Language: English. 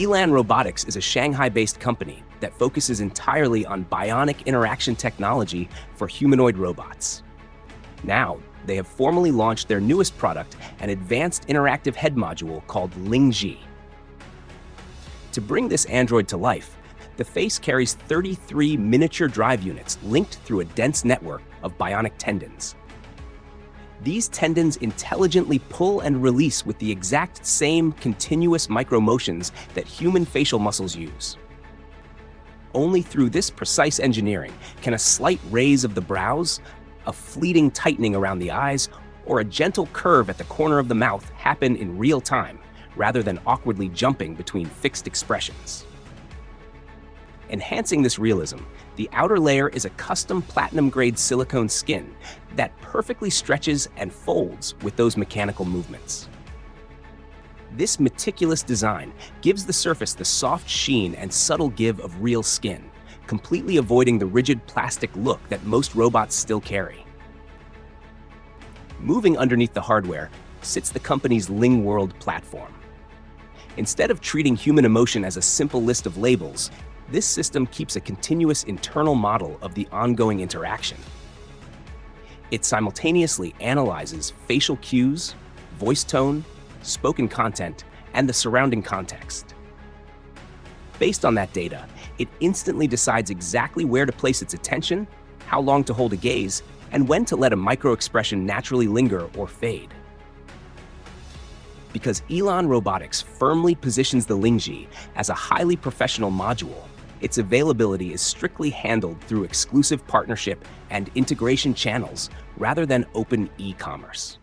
Elan Robotics is a Shanghai-based company that focuses entirely on bionic interaction technology for humanoid robots. Now, they have formally launched their newest product, an advanced interactive head module called LingZhi. To bring this android to life, the face carries 33 miniature drive units linked through a dense network of bionic tendons. These tendons intelligently pull and release with the exact same continuous micromotions that human facial muscles use. Only through this precise engineering can a slight raise of the brows, a fleeting tightening around the eyes, or a gentle curve at the corner of the mouth happen in real time, rather than awkwardly jumping between fixed expressions. Enhancing this realism, the outer layer is a custom platinum-grade silicone skin that perfectly stretches and folds with those mechanical movements. This meticulous design gives the surface the soft sheen and subtle give of real skin, completely avoiding the rigid plastic look that most robots still carry. Moving underneath the hardware sits the company's LingWorld platform. Instead of treating human emotion as a simple list of labels, this system keeps a continuous internal model of the ongoing interaction. It simultaneously analyzes facial cues, voice tone, spoken content, and the surrounding context. Based on that data, it instantly decides exactly where to place its attention, how long to hold a gaze, and when to let a micro-expression naturally linger or fade. Because Elan Robotics firmly positions the LingZhi as a highly professional module, its availability is strictly handled through exclusive partnership and integration channels rather than open e-commerce.